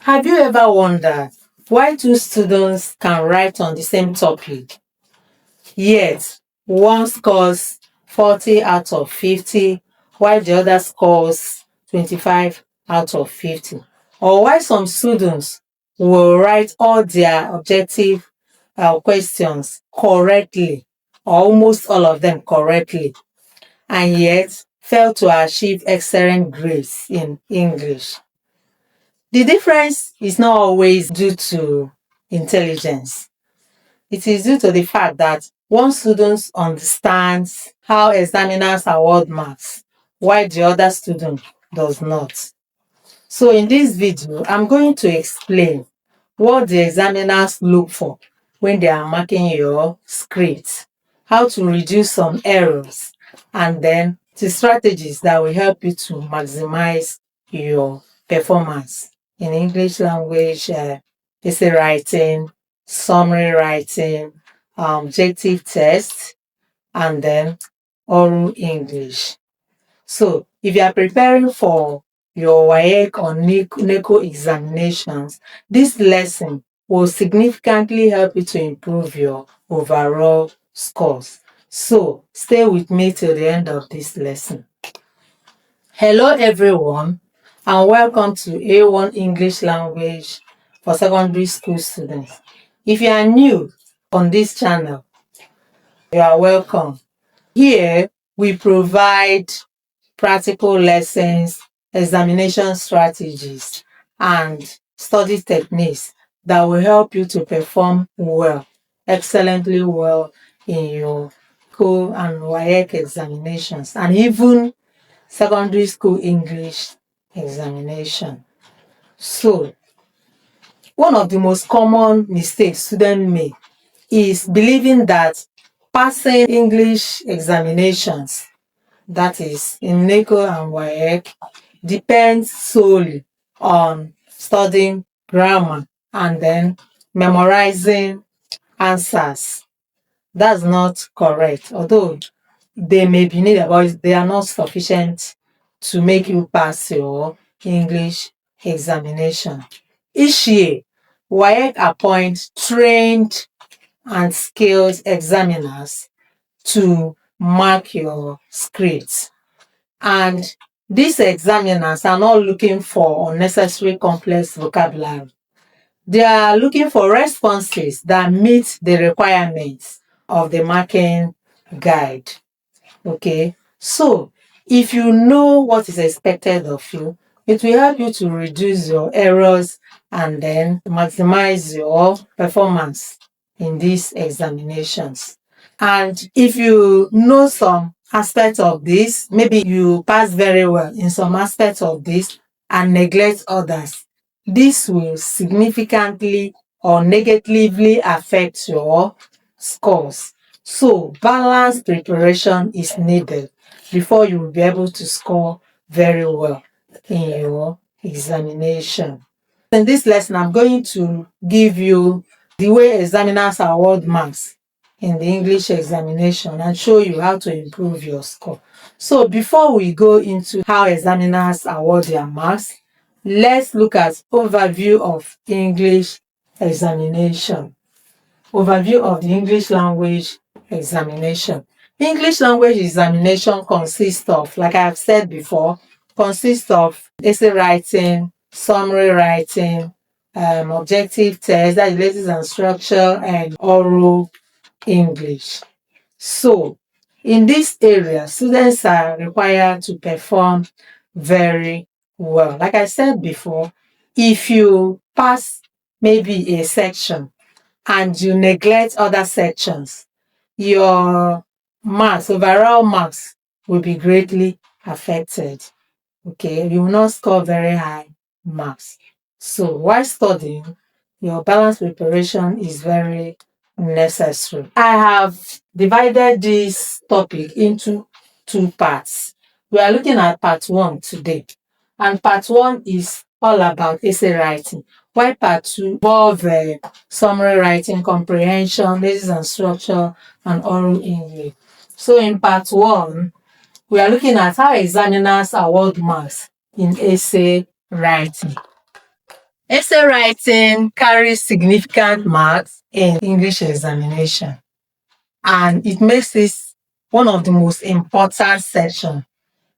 Have you ever wondered why two students can write on the same topic, yet one scores 40 out of 50 while the other scores 25 out of 50? Or why some students will write all their objective questions correctly, or almost all of them correctly, and yet fail to achieve excellent grades in English? The difference is not always due to intelligence. It is due to the fact that one student understands how examiners award marks, while the other student does not. So in this video, I'm going to explain what the examiners look for when they are marking your script, how to reduce some errors, and then the strategies that will help you to maximize your performance in English language, essay writing, summary writing, objective test, and then oral English. So if you are preparing for your WAEC or NECO examinations, this lesson will significantly help you to improve your overall scores. So stay with me till the end of this lesson. Hello everyone, and welcome to A1 English Language for Secondary School Students. If you are new on this channel, you are welcome. Here we provide practical lessons, examination strategies, and study techniques that will help you to perform well, excellently well in your NECO and WAEC examinations, and even secondary school English examination. So, one of the most common mistakes students make is believing that passing English examinations, that is in NECO and WAEC, depends solely on studying grammar and then memorizing answers. That's not correct. Although they may be needed, but they are not sufficient to make you pass your English examination. Each year, WAEC appoints trained and skilled examiners to mark your scripts. And these examiners are not looking for unnecessary complex vocabulary. They are looking for responses that meet the requirements of the marking guide. Okay, so if you know what is expected of you, it will help you to reduce your errors and then maximize your performance in these examinations. And if you know some aspects of this, maybe you pass very well in some aspects of this and neglect others, this will significantly or negatively affect your scores. So balanced preparation is needed before you will be able to score very well in your examination. In this lesson, I'm going to give you the way examiners award marks in the English examination and show you how to improve your score. So before we go into how examiners award their marks, let's look at overview of English examination. Overview of the English language examination. English language examination consists of, like I have said before, consists of essay writing, summary writing, objective test, that is letters and structure, and oral English. So, in this area, students are required to perform very well. Like I said before, if you pass maybe a section and you neglect other sections, your marks, overall marks, will be greatly affected. Okay, you will not score very high marks. So while studying, your balanced preparation is very necessary. I have divided this topic into two parts. We are looking at part 1 today, and part 1 is all about essay writing, while part 2 involves summary writing, comprehension, basis and structure, and oral English. So in part 1, we are looking at how examiners award marks in essay writing. Essay writing carries significant marks in English examination, and it makes this one of the most important sections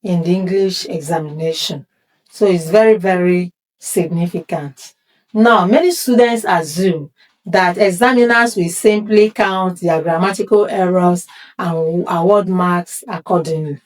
in the English examination. So it's very, very significant. Now, many students assume that examiners will simply count their grammatical errors and award marks accordingly.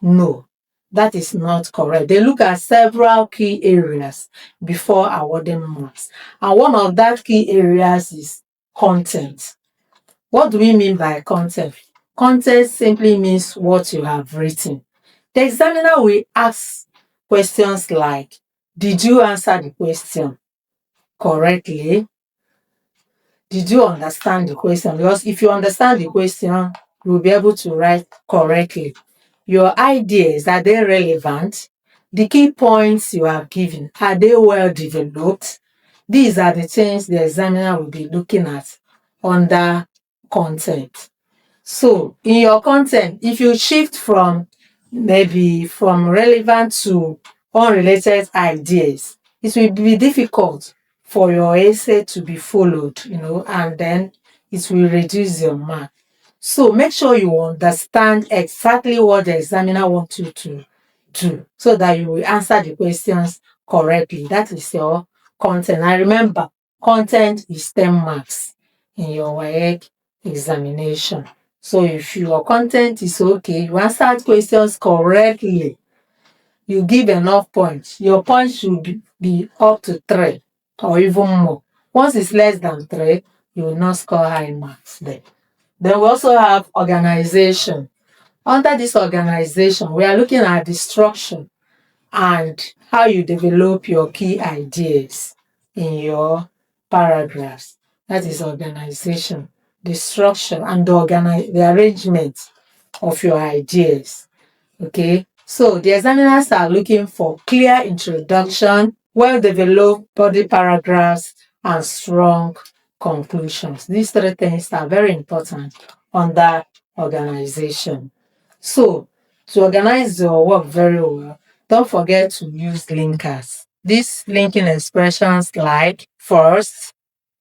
No, that is not correct. They look at several key areas before awarding marks. And one of that key areas is content. What do we mean by content? Content simply means what you have written. The examiner will ask questions like, did you answer the question correctly? Did you understand the question? Because if you understand the question, you will be able to write correctly. Your ideas, are they relevant? The key points you have given, are they well developed? These are the things the examiner will be looking at under content. So in your content, if you shift from maybe from relevant to unrelated ideas, it will be difficult for your essay to be followed, and then it will reduce your mark. So make sure you understand exactly what the examiner wants you to do so that you will answer the questions correctly. That is your content. And remember, content is 10 marks in your WAEC examination. So if your content is okay, you answer questions correctly, you give enough points. Your points should be up to 3 or even more. Once it's less than 3, you will not score high marks there. Then we also have organization. Under this organization, we are looking at the structure and how you develop your key ideas in your paragraphs. That is organization, the structure and the arrangement of your ideas. Okay, so the examiners are looking for clear introduction, well-developed body paragraphs, and strong conclusions. These 3 things are very important under organization. So, to organize your work very well, don't forget to use linkers. These linking expressions like first,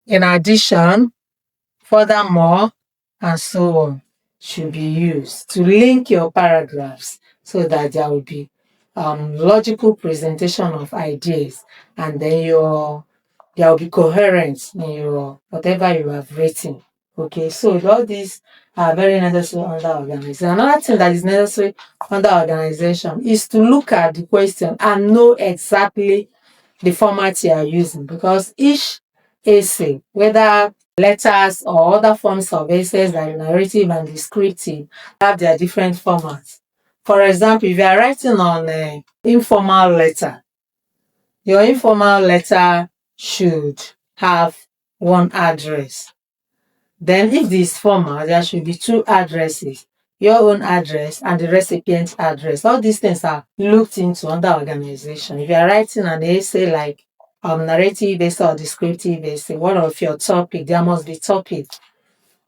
in addition, furthermore, and so on should be used to link your paragraphs so that there will be logical presentation of ideas, and then there will be coherence in your whatever you have written. Okay, so all these are very necessary under organization. Another thing that is necessary under organization is to look at the question and know exactly the format you are using, because each essay, whether letters or other forms of essays like narrative and descriptive, have their different formats. For example, if you are writing on an informal letter, your informal letter should have one address. Then if this formal, there should be 2 addresses, your own address and the recipient's address. All these things are looked into under organization. If you are writing an essay like narrative essay or descriptive essay, one of your topic, there must be topic.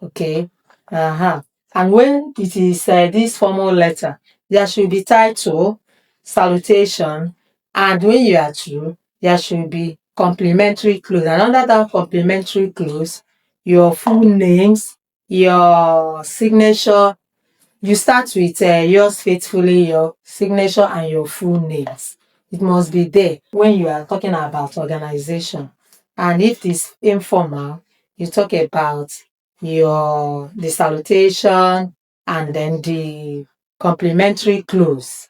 Okay. And when it is this formal letter, there should be title, salutation, and when you are through, there should be complimentary clause. And under that complimentary clause, your full names, your signature. You start with yours faithfully, your signature, and your full names. It must be there when you are talking about organization. And if it's informal, you talk about the salutation and then the complimentary clause.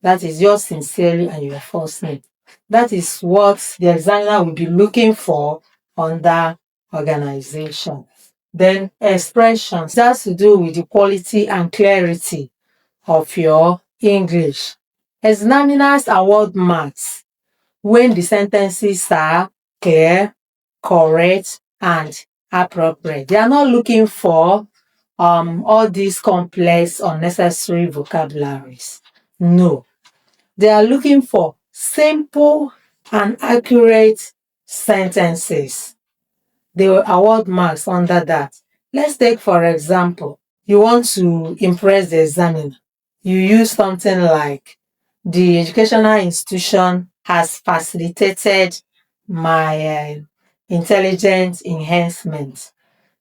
That is yours sincerely and your first name. That is what the examiner will be looking for under organization. Then expressions, that's to do with the quality and clarity of your English. Examiners award marks when the sentences are clear, correct, and appropriate. They are not looking for all these complex, unnecessary vocabularies. No. They are looking for simple and accurate sentences. They will award marks under that. Let's take, for example, you want to impress the examiner. You use something like, the educational institution has facilitated my intelligence enhancement.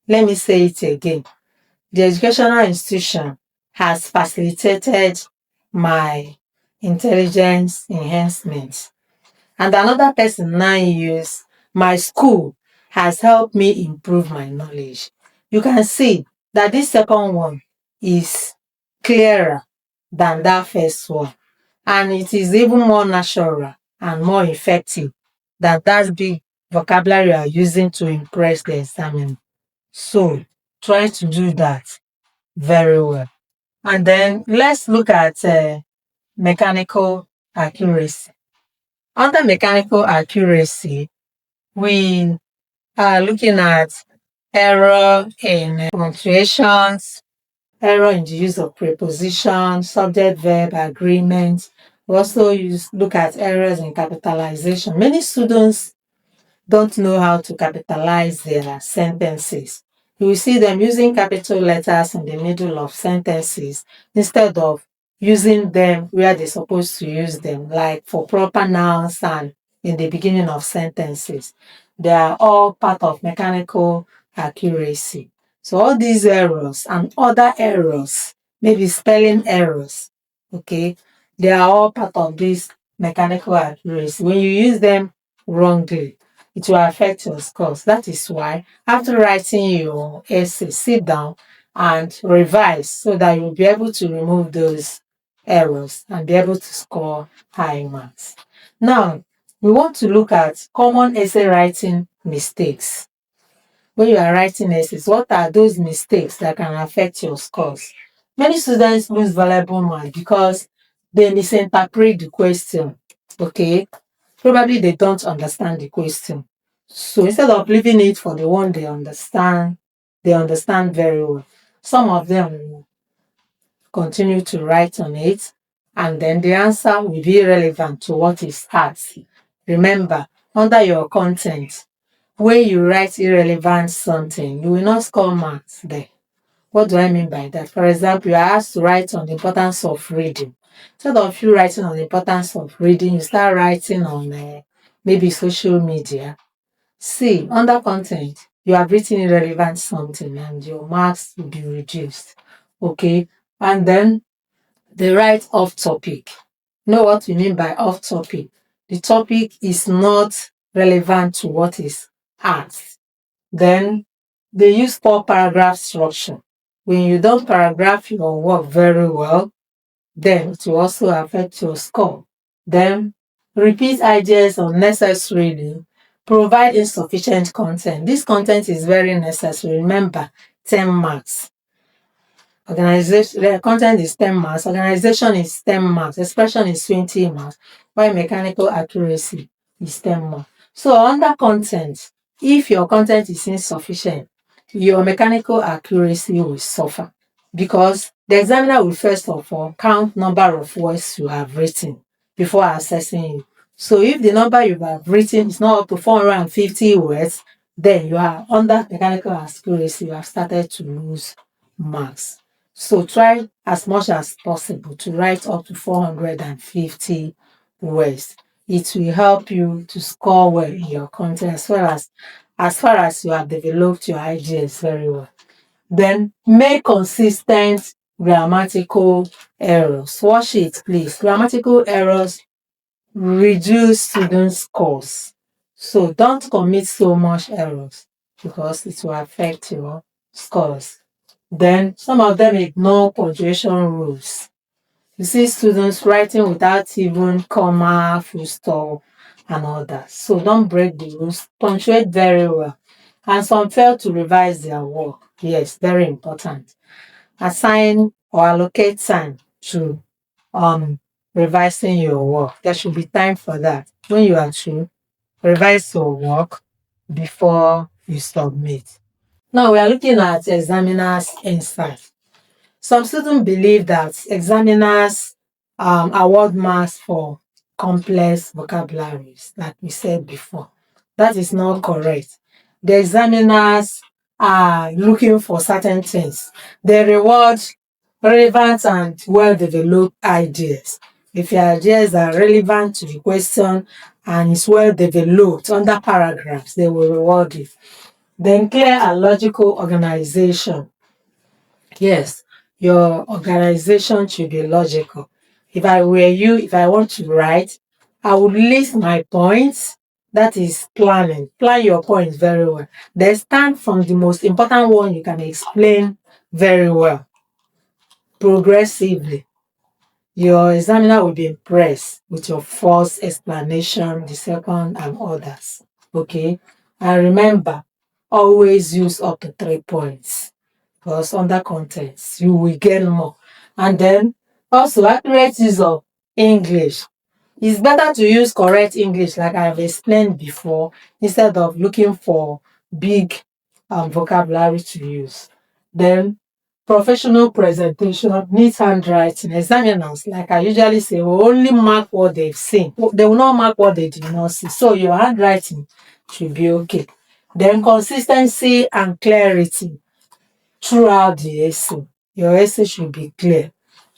Let me say it again. The educational institution has facilitated my intelligence enhancement. And another person now use my school has helped me improve my knowledge. You can see that this second one is clearer than that first one. And it is even more natural and more effective than that big vocabulary you are using to impress the examiner. So try to do that very well. And then let's look at mechanical accuracy. Under mechanical accuracy, we are looking at error in punctuations, error in the use of preposition, subject verb agreement. We also look at errors in capitalization. Many students don't know how to capitalize their sentences. You will see them using capital letters in the middle of sentences instead of using them where they're supposed to use them, like for proper nouns and in the beginning of sentences. They are all part of mechanical accuracy. So all these errors and other errors, maybe spelling errors, okay, they are all part of this mechanical accuracy. When you use them wrongly, it will affect your scores. That is why after writing your essay, sit down and revise so that you'll be able to remove those errors and be able to score high marks. Now, we want to look at common essay writing mistakes. When you are writing essays, what are those mistakes that can affect your scores? Many students lose valuable marks because they misinterpret the question. Okay, probably they don't understand the question. So instead of leaving it for the one they understand very well. Some of them will continue to write on it, and then the answer will be relevant to what is asked. Remember, under your content, when you write irrelevant something, you will not score marks there. What do I mean by that? For example, you are asked to write on the importance of reading. Instead of you writing on the importance of reading, you start writing on maybe social media. See, under content, you have written irrelevant something and your marks will be reduced. Okay, and then they write off topic. You know what we mean by off topic? The topic is not relevant to what is asked. Then they use poor paragraph structure. When you don't paragraph your work very well, then it will also affect your score. Then repeat ideas unnecessarily, provide insufficient content. This content is very necessary. Remember, 10 marks. Organization, the content is 10 marks, organization is 10 marks, expression is 20 marks, while mechanical accuracy is 10 marks. So under content, if your content is insufficient, your mechanical accuracy will suffer because the examiner will first of all count number of words you have written before assessing you. So if the number you have written is not up to 450 words, then you are under mechanical accuracy, you have started to lose marks. So try as much as possible to write up to 450 words. It will help you to score well in your content as far as you have developed your ideas very well. Then make consistent grammatical errors. Watch it, please. Grammatical errors reduce students' scores. So don't commit so much errors because it will affect your scores. Then some of them ignore punctuation rules. You see students writing without even comma, full stop, and all that. So don't break the rules. Punctuate very well. And some fail to revise their work. Yes, very important. Assign or allocate time to revising your work. There should be time for that. When you are to revise your work before you submit. Now we are looking at examiners' insight. Some students believe that examiners award marks for complex vocabularies, like we said before. That is not correct. The examiners are looking for certain things. They reward relevant and well-developed ideas. If your ideas are relevant to the question and it's well developed under paragraphs, they will reward you. Then clear and logical organization. Yes, your organization should be logical. If I were you, if I want to write, I would list my points. That is planning. Plan your points very well. Then start from the most important one you can explain very well, progressively. Your examiner will be impressed with your first explanation, the second, and others. Okay? And remember, always use up to 3 points, because under contents, you will get more. And then also accurate use of English. It's better to use correct English, like I have explained before, instead of looking for big vocabulary to use. Then professional presentation, neat handwriting. Examiners, like I usually say, will only mark what they've seen. They will not mark what they did not see. So your handwriting should be okay. Then consistency and clarity throughout the essay. Your essay should be clear.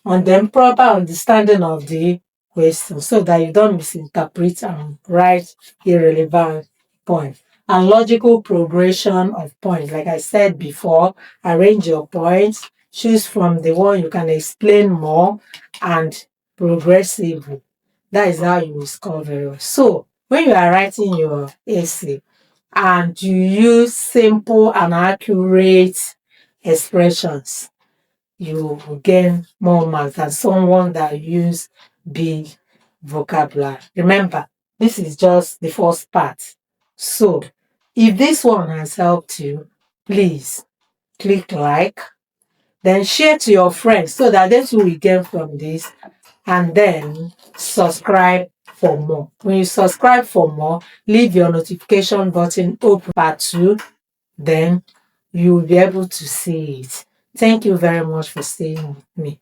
And then proper understanding of the question so that you don't misinterpret and write irrelevant points. And logical progression of points. Like I said before, arrange your points, choose from the one you can explain more, and progressively. That is how you will score very well. So when you are writing your essay and you use simple and accurate expressions, you will gain more marks than someone that use big vocabulary. Remember, this is just the first part. So, if this one has helped you, please click like, then share to your friends so that they too will gain from this, and then subscribe for more. When you subscribe for more, leave your notification button open part 2, then you will be able to see it. Thank you very much for staying with me.